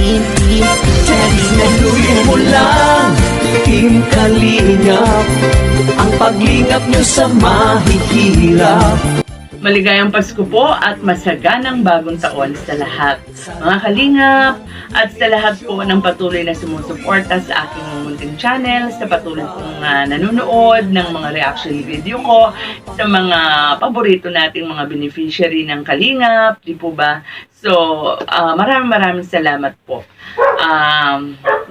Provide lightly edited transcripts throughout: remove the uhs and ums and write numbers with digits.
Signaduhin mo lang, Team Kalingap, ang paglingap nyo sa mahihirap. Maligayang Pasko po at masaganang bagong taon sa lahat, mga kalingap, at sa lahat po ng patuloy na sumusuporta sa aking munting channel, sa patuloy pong nanonood ng mga reaction video ko, sa mga paborito nating mga beneficiary ng kalingap, di po ba? So, maraming salamat po.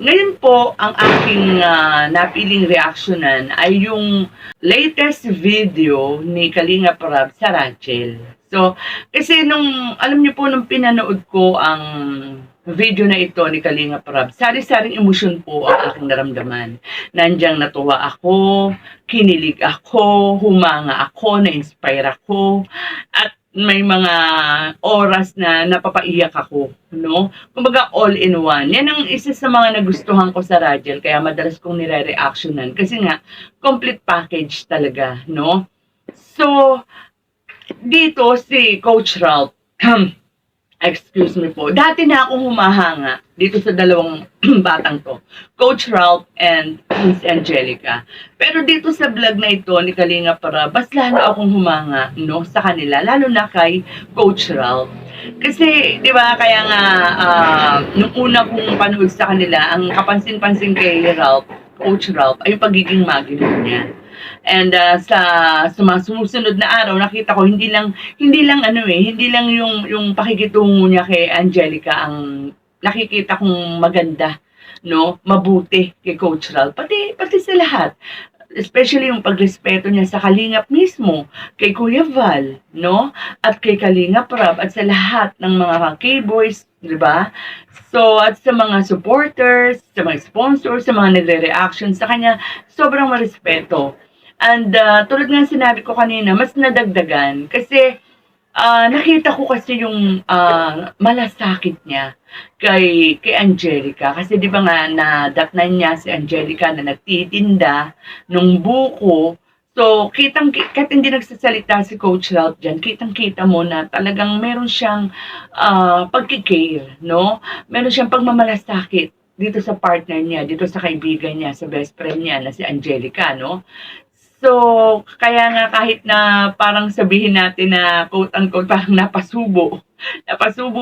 Ngayon po, ang aking napiling reaksyonan ay yung latest video ni Kalinga Prab sa Rachel. So, kasi alam niyo po, nung pinanood ko ang video na ito ni Kalinga Prab, sari-saring emosyon po ang aking naramdaman. Nandiyan natuwa ako, kinilig ako, humanga ako, na-inspire ako, at may mga oras na napapaiyak ako, no? Kumbaga all in one. Yan ang isa sa mga nagustuhan ko sa Rachel, kaya madalas kong nire-reactionan kasi nga complete package talaga, no? So dito si Coach Ralph, excuse me po, dati na akong humahanga dito sa dalawang batang to, Coach Ralph and Miss Angelica. Pero dito sa vlog na ito ni Kalinga Prab, mas lalo akong humanga, no, sa kanila, lalo na kay Coach Ralph. Kasi, di ba, kaya nga, nung una kong panood sa kanila, ang kapansin-pansin kay Ralph, Coach Ralph, ay yung pagiging magino niya. And sa mga sumusunod na araw, nakita ko hindi lang yung pakikitungo niya kay Angelica ang nakikita kong maganda, no, mabuti kay Coach Ralph, pati sa lahat. Especially yung pagrespeto niya sa Kalingap mismo, kay Kuya Val, no, at kay Kalinga Prab, at sa lahat ng mga K-boys, di ba? So, at sa mga supporters, sa mga sponsors, sa mga nagre-reaction sa kanya, sobrang marespeto. And tulad nga sinabi ko kanina, mas nadagdagan kasi nakita ko kasi yung malasakit niya kay Angelica. Kasi di ba nga nadatnan niya si Angelica na nagtitinda nung buko. So, kahit hindi nagsasalita si Coach Ralph dyan, kitang-kita mo na talagang meron siyang pagkikare, no? Meron siyang pagmamalasakit dito sa partner niya, dito sa kaibigan niya, sa best friend niya na si Angelica, no? So, kaya nga kahit na parang sabihin natin na quote-unquote parang napasubo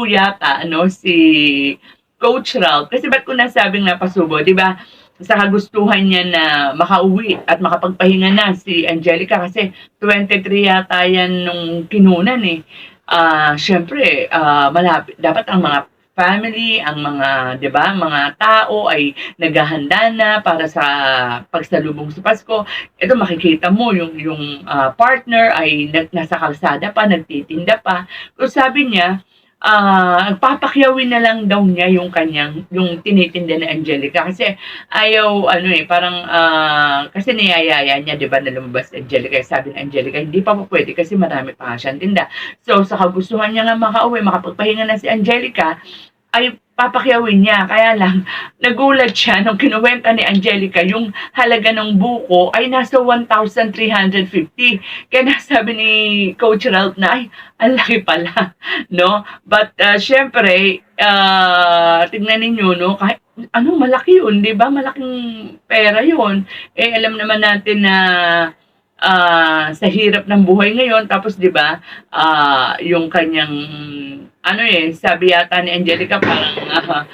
yata, no, si Coach Ralph. Kasi ba't ko nasabing napasubo, di ba? Sa kagustuhan niya na makauwi at makapagpahinga na si Angelica kasi 23 yata yan nung kinunan eh. Syempre, malapit. Dapat ang mga family, ang mga, 'di ba, mga tao ay naghahanda na para sa pagsalubong sa Pasko. Ito makikita mo yung partner ay nasa kalsada pa, nagtitinda pa. So sabi niya, papakyawin na lang daw niya yung tinitinda ni Angelica kasi ayaw parang kasi niyayaya niya, 'di ba, na lumabas Angelica. Sabi ni Angelica, hindi pa pwede kasi marami pa siyang tinda. So sa kagustuhan niya nga makauwi, makapagpahinga na si Angelica, ay papakyawin niya. Kaya lang, nagulat siya nung kinuwenta ni Angelica yung halaga ng buko ay nasa 1,350. Kaya nasabi ni Coach Ralph na, ay, ang laki pala, no? But, syempre, tignan ninyo, no? Kahit, malaki yun, di ba? Malaking pera yun. Eh, alam naman natin na sa hirap ng buhay ngayon, tapos, di ba, yung kanyang sabi yata ni Angelica parang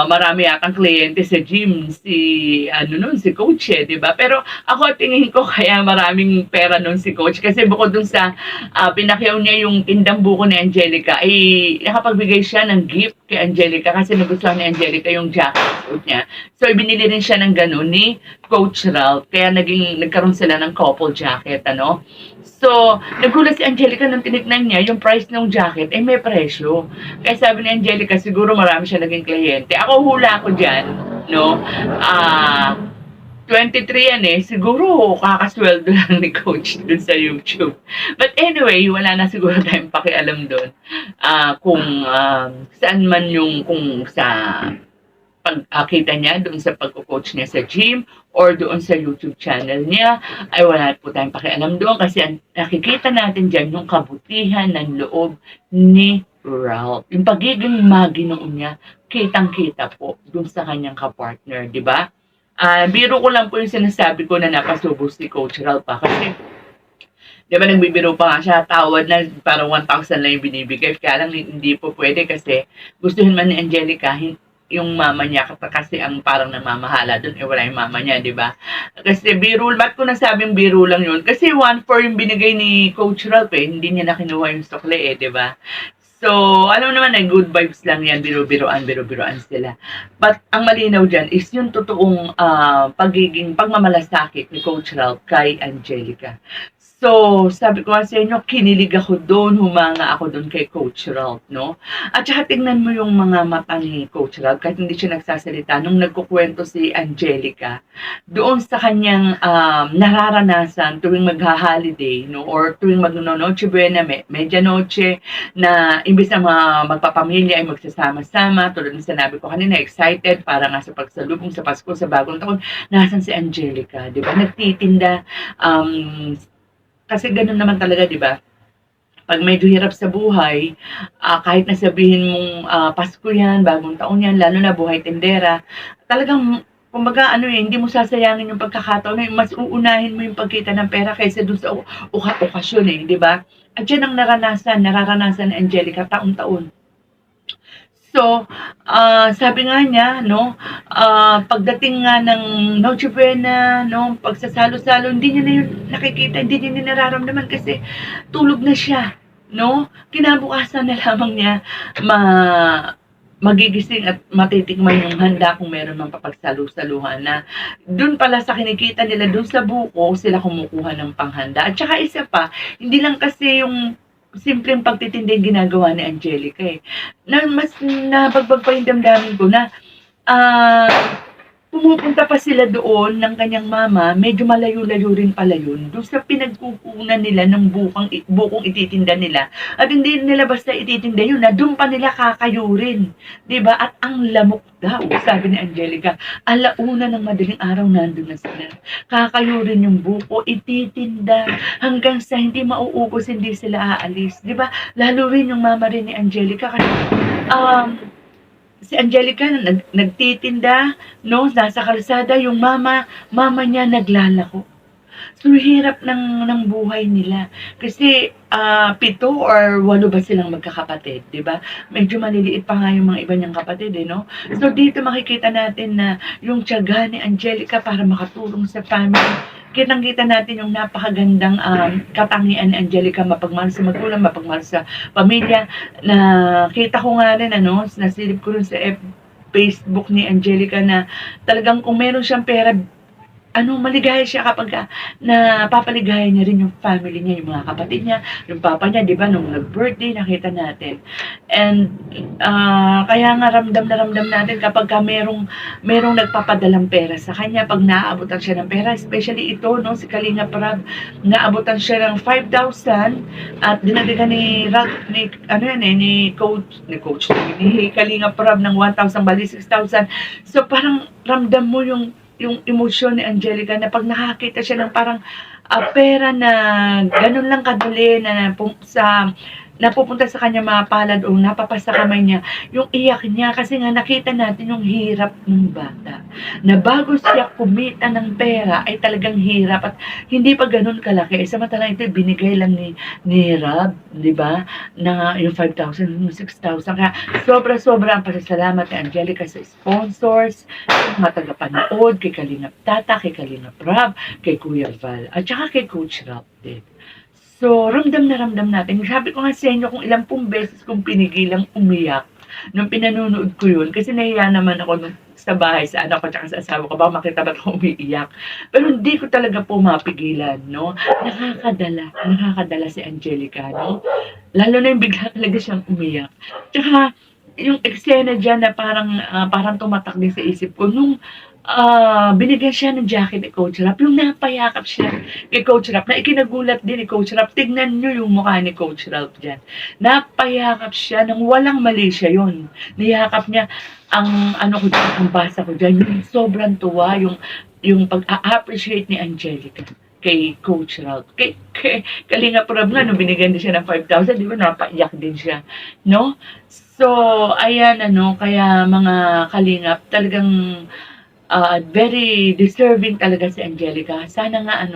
marami yatang kliyente sa gym si Coach di ba? Pero ako tingin ko kaya maraming pera nun si Coach kasi bukod dun sa pinakyaw niya yung tindang buko ni Angelica ay nakapagbigay siya ng gift kay Angelica kasi nagustuhan ni Angelica yung jacket niya. So ibinili rin siya ng ganun ni Coach Ralph kaya nagkaroon sila ng couple jacket, ano? So, nagulat si Angelica nung tinignan niya, yung price ng jacket, ay may presyo. Kaya sabi ni Angelica, siguro marami siya naging kliyente. Ako hula ako dyan, no? 23 yan siguro kakasweldo lang ni Coach dun sa YouTube. But anyway, wala na siguro tayong pakialam dun. Kung saan man kung sa pagkita niya doon sa pagko-coach niya sa gym or doon sa YouTube channel niya, ay wala po tayong pakialam doon kasi nakikita natin dyan yung kabutihan ng loob ni Ralph. Yung pagiging maginoon niya kitang-kita po dun sa kanyang kapartner, di ba? Biro ko lang po yung sinasabi ko na napasubo si Coach Ralph pa. Kasi, di ba nagbibiro pa nga siya, tawad na parang 1,000 lang yung binibigay. Kaya lang hindi po pwede kasi gustuhin man ni Angelica, yung mama niya kasi ang parang namamahala doon, wala yung mama niya, di ba? Kasi biro, ba't ko nasabing biro lang yun? Kasi 1-4 yung binigay ni Coach Ralph hindi niya nakinuha yung sukle di ba? So, alam naman na good vibes lang yan, biro-biroan sila. But ang malinaw dyan is yung totoong pagmamalasakit ni Coach Ralph kay Angelica. So, sabi ko nga sa inyo, kinilig ako doon, humanga ako doon kay Coach Ralph, no? At saka tingnan mo yung mga mata ni Coach Ralph, kahit hindi siya nagsasalita, nung nagkukwento si Angelica, doon sa kanyang nararanasan tuwing magha-holiday, no? Or tuwing mag-Noche Buena, Medianoche, na imbis na magpapamilya ay magsasama-sama, tulad ng sinabi ko kanina, excited para nga sa pagsalubong sa Pasko, sa bagong taon, nasan si Angelica, di ba? Nagtitinda, kasi ganun naman talaga, di ba? Pag medyo hirap sa buhay, kahit na sabihin mong Pasko yan, bagong taon yan, lalo na buhay tindera, talagang, kumbaga, hindi mo sasayangin yung pagkakataon, mas uunahin mo yung pagkita ng pera kaysa doon sa okasyon, di ba? At yan ang nararanasan ni Angelica taon-taon. So, sabi nga niya, no, pagdating nga ng Noche Buena, no, pagsasalo-salo, hindi niya na yun nakikita, hindi niya nararamdaman kasi tulog na siya, no? Kinabukasan na lamang niya magigising at matitikman yung handa kung meron mang papagsalu-saluhan na dun pala sa kinikita nila, dun sa buko, sila kumukuha ng panghanda. At saka isa pa, hindi lang kasi yung simpleng pagtitinda yung ginagawa ni Angelica na mas nabagbag pa yung damdamin ko na pumupunta pa sila doon ng kanyang mama, medyo malayo-layo rin pala yun, doon sa pinagkukunan nila ng bukong ititinda nila. At hindi nila basta ititinda yun, na doon pa nila kakayurin. Diba? At ang lamok daw, sabi ni Angelica, alauna ng madaling araw nandun na sila. Kakayurin yung buko, ititinda, hanggang sa hindi mauubos, hindi sila aalis. Diba? Lalo rin yung mama rin ni Angelica, kasi si Angelica nagtitinda, no, nasa kalsada, yung mama niya naglalako. So, hirap ng buhay nila. Kasi, 7 or 8 ba silang magkakapatid, di ba? Medyo maliliit pa nga yung mga iba niyang kapatid, no? So, dito makikita natin na yung tiyaga ni Angelica para makatulong sa family. Kitang-kita natin yung napakagandang katangian ni Angelica, mapagmahal sa magulang, mapagmahal sa pamilya. Na kita ko nga rin, nasilip ko rin sa Facebook ni Angelica na talagang kung meron siyang pera, maligaya siya kapag napapaligaya niya rin yung family niya, yung mga kapatid niya, yung papa niya, di ba, nung nag-birthday, nakita natin. And, kaya nga ramdam natin kapag merong nagpapadalang pera sa kanya, pag naaabutan siya ng pera, especially ito, no, si Kalinga Prab, naabutan siya ng 5,000 at dinagdagan ni Kalinga Prab ng 1,000, bali 6,000. So, parang ramdam mo yung emosyon ni Angelica na pag nakakita siya ng parang pera na ganun lang kadali na napupunta sa kanya mapalad o napapasa kamay niya, yung iyak niya kasi nga nakita natin yung hirap ng bata. Na bago siya kumita ng pera ay talagang hirap at hindi pa ganun kalaki. Samantala ito binigay lang ni Rob, di ba? Na yung 5,000, 6,000. Kaya sobra-sobra ang pasasalamat ni Angelica sa sponsors, sa mga tagapanood, kay Kalingap Tata, kay Kalingap Rob, kay Kuya Val, at saka kay Coach Rob din. So, ramdam na ramdam natin. Sabi ko nga sa inyo kung ilang pong beses kong pinigilang umiyak nung pinanonood ko yun. Kasi nahiya naman ako sa bahay, sa anak ko, tsaka sa asawa ko. Baka makita ba't ako umiiyak. Pero hindi ko talaga po mapigilan, no? Nakakadala si Angelica, no? Lalo na yung bigla talaga siyang umiyak. Tsaka, yung eksena dyan na parang tumatak din sa isip ko, nung binigyan siya ng jacket ni Coach Rap, yung napayakap siya kay Coach Rap, na ikinagulat din ni Coach Rap. Tignan nyo yung mukha ni Coach Rap dyan. Napayakap siya nang walang mali siya yun. Niyakap niya ang basa ko dyan, yung sobrang tuwa, yung pag-appreciate ni Angelica kay Coach Ralph. Kay Kalinga Prab nga, nung binigyan din siya ng 5,000, di ba, napaiyak din siya. No? So, ayan kaya mga kalingap talagang, very deserving talaga si Angelica. Sana nga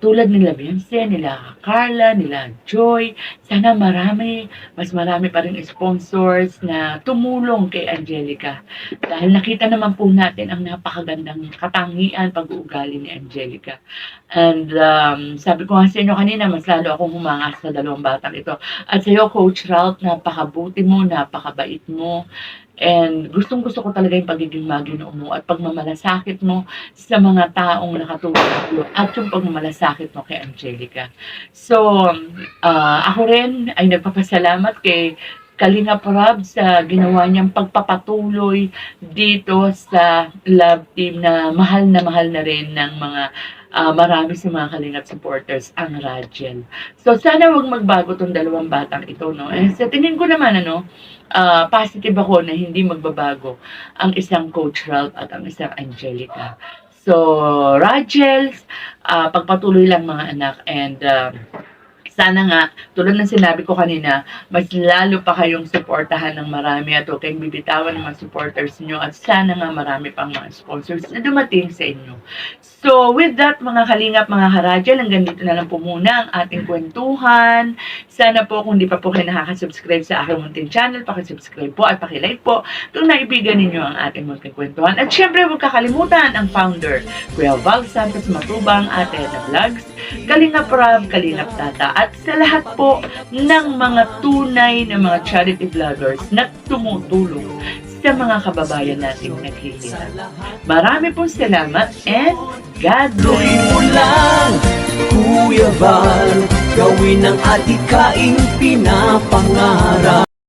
tulad nila Beyonce, nila Carla, nila Joy, sana mas marami pa ring sponsors na tumulong kay Angelica. Dahil nakita naman po natin ang napakagandang katangian, pag-uugali ni Angelica. And sabi ko nga sa inyo kanina, mas lalo akong humanga sa dalawang batang ito. At sa iyo, Coach Ralph, napakabuti mo, napakabait mo. And gustong-gusto ko talaga yung pagiging maginoo mo at pagmamalasakit mo sa mga taong nakatulong sa'yo at yung pagmamalasakit mo kay Angelica. So, ako rin ay nagpapasalamat kay Kalinga Prab sa ginawa niyang pagpapatuloy dito sa love team na mahal na rin ng mga marami sa mga Kalingap supporters ang Radiel. So, sana wag magbago tong dalawang batang ito, no? Eh, sa tingin ko naman, positive ako na hindi magbabago ang isang Coach Ralph at ang isang Angelica. So, Radiel, pagpatuloy lang mga anak, and sana nga, tulad ng sinabi ko kanina, mas lalo pa kayong suportahan ng marami at huwag kayong bibitawan ng mga supporters niyo at sana nga marami pang mga sponsors na dumating sa inyo. So, with that mga kalingap, mga karadyan, hanggang dito na lang po muna ang ating kwentuhan. Sana po kung di pa po kayo nakaka-subscribe sa aking munting channel, pakisubscribe po at pakilike po kung naibigan ninyo ang ating munting kwentuhan. At syempre, huwag kakalimutan ang founder, Kuya Val Santos Matubang, Ate Eda Vlogs, Kalingap Prab, Kalingap Tata, at sa lahat po ng mga tunay na mga charity vloggers na tumutulong sa mga kababayan nating naghihirap. Marami pong salamat and God Tuloy mo bless! lang, Kuya Val, gawin ang adikaing pinapangarap.